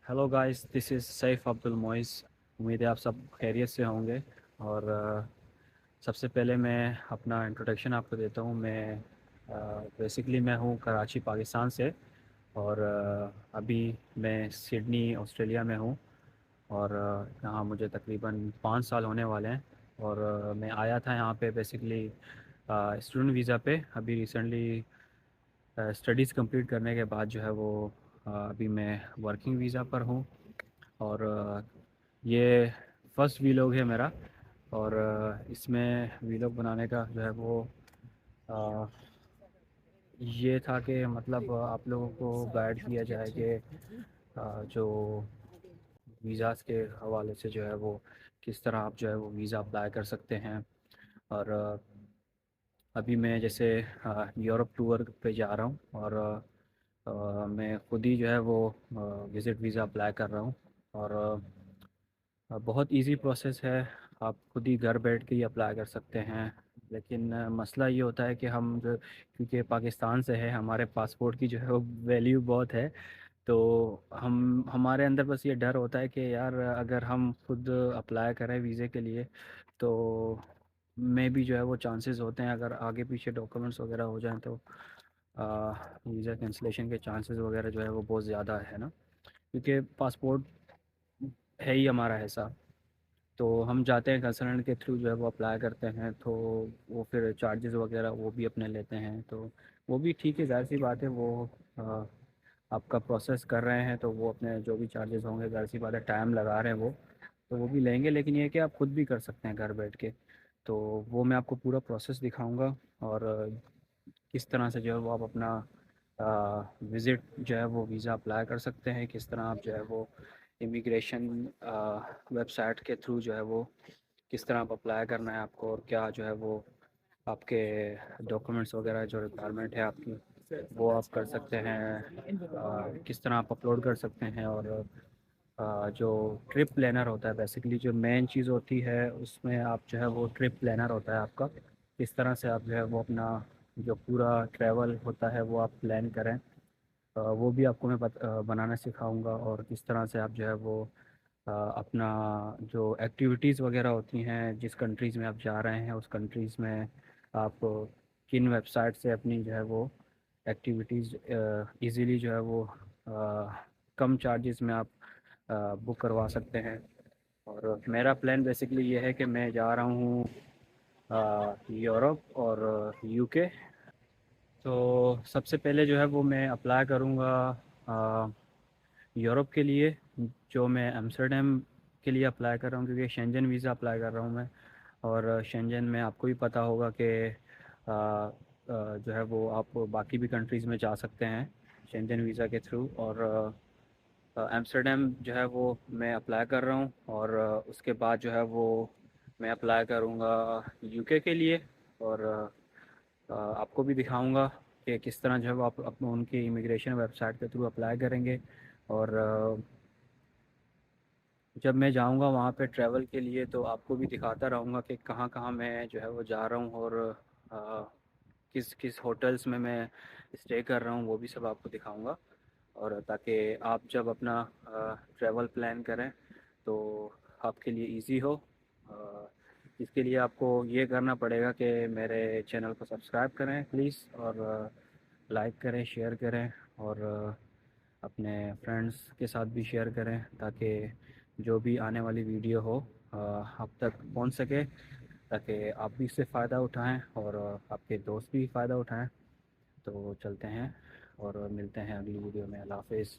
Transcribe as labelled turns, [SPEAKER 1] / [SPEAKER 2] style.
[SPEAKER 1] Hello guys, this is Saif Abdul Moiz. उम्मीद है आप सब खैरियत से होंगे। और सबसे पहले मैं अपना इंट्रोडक्शन आपको देता हूँ। मैं बेसिकली मैं हूँ कराची, पाकिस्तान से। और अभी मैं सिडनी, ऑस्ट्रेलिया में हूँ। और यहाँ मुझे तकरीबन 5 साल होने वाले हैं। और मैं आया था यहाँ पे बेसिकली स्टूडेंट वीज़ा पे। अभी रिसेंटली स्टडीज़ कंप्लीट करने के बाद जो है वो अभी मैं वर्किंग वीज़ा पर हूँ। और ये फर्स्ट वीलॉग है मेरा। और इसमें वीलॉग बनाने का जो है वो अ, ये था कि मतलब आप लोगों को गाइड किया जाए कि जो वीज़ाज़ के हवाले से जो है वो किस तरह आप जो है वो वीज़ा अप्लाई कर सकते हैं। और अभी मैं जैसे यूरोप टूर पे जा रहा हूँ। और मैं खुद ही जो है वो विज़िट वीज़ा अप्लाई कर रहा हूँ। और बहुत इजी प्रोसेस है। आप खुद ही घर बैठ के ही अप्लाई कर सकते हैं। लेकिन मसला ये होता है कि हम जो, क्योंकि पाकिस्तान से है, हमारे पासपोर्ट की जो है वो वैल्यू बहुत है। तो हम हमारे अंदर बस ये डर होता है कि यार अगर हम खुद अप्लाई करें वीज़े के लिए तो में भी जो है वो चांसेस होते हैं, अगर आगे पीछे डॉक्यूमेंट्स वगैरह हो जाएं तो वीज़ा कैंसिलेशन के चांसेस वगैरह जो है वो बहुत ज़्यादा है ना। क्योंकि पासपोर्ट है ही हमारा ऐसा। तो हम जाते हैं कंसल्टेंट के थ्रू जो है वो अप्लाई करते हैं, तो वो फिर चार्जेस वगैरह वो भी अपने लेते हैं। तो वो भी ठीक है, ज़ाहिर सी बात है। वो अ, आपका प्रोसेस कर रहे हैं तो वो अपने जो भी चार्जेस होंगे, ज़ाहिर सी बात है, टाइम लगा रहे हैं वो, तो वो भी लेंगे। लेकिन ये है कि आप खुद भी कर सकते हैं घर बैठ के। तो वो मैं आपको पूरा प्रोसेस दिखाऊंगा। और किस तरह से जो है वो आप अपना विज़िट जो है वो वीज़ा अप्लाई कर सकते हैं, किस तरह आप जो है वो इमिग्रेशन वेबसाइट के थ्रू जो है वो किस तरह आप अप्लाई करना है आपको, और क्या जो है वो आपके डॉक्यूमेंट्स वगैरह जो रिक्वायरमेंट है आपकी वो आप कर सकते हैं, किस तरह आप अपलोड कर सकते हैं। और जो ट्रिप प्लानर होता है, बेसिकली जो मेन चीज़ होती है उसमें आप जो है वो ट्रिप प्लानर होता है आपका, किस तरह से आप जो है वो अपना जो पूरा ट्रैवल होता है वो आप प्लान करें। वो भी आपको मैं बनाना सिखाऊंगा। और किस तरह से आप जो है वो अपना जो एक्टिविटीज़ वगैरह होती हैं, जिस कंट्रीज़ में आप जा रहे हैं उस कंट्रीज़ में आप किन वेबसाइट से अपनी जो है वो एक्टिविटीज़ इजीली जो है वो कम चार्जेस में आप बुक करवा सकते हैं। और मेरा प्लान बेसिकली ये है कि मैं जा रहा हूँ यूरोप और यूके। तो सबसे पहले जो है वो मैं अप्लाई करूँगा यूरोप के लिए। जो मैं एम्स्टर्डम के लिए अप्लाई कर रहा हूँ, क्योंकि शेंजन वीज़ा अप्लाई कर रहा हूँ मैं। और शेंजन में आपको भी पता होगा कि जो है वो आप बाकी भी कंट्रीज़ में जा सकते हैं शेंजन वीज़ा के थ्रू। और एम्स्टर्डम जो है वो मैं अप्लाई कर रहा हूँ। और उसके बाद जो है वो मैं अप्लाई करूँगा यूके के लिए। और आपको भी दिखाऊंगा कि किस तरह जो है वो आप उनकी इमिग्रेशन वेबसाइट के थ्रू अप्लाई करेंगे। और जब मैं जाऊंगा वहाँ पे ट्रैवल के लिए तो आपको भी दिखाता रहूँगा कि कहाँ कहाँ मैं जो है वो जा रहा हूँ। और अ, किस किस होटल्स में मैं स्टे कर रहा हूँ वो भी सब आपको दिखाऊंगा। और ताकि आप जब अपना ट्रैवल प्लान करें तो आपके लिए इजी हो। अ, इसके लिए आपको ये करना पड़ेगा कि मेरे चैनल को सब्सक्राइब करें प्लीज़। और लाइक करें, शेयर करें। और अपने फ्रेंड्स के साथ भी शेयर करें, ताकि जो भी आने वाली वीडियो हो आप तक पहुंच सके, ताकि आप भी इससे फ़ायदा उठाएं और आपके दोस्त भी फ़ायदा उठाएं। तो चलते हैं और मिलते हैं अगली वीडियो में। अल्लाह हाफ़िज़।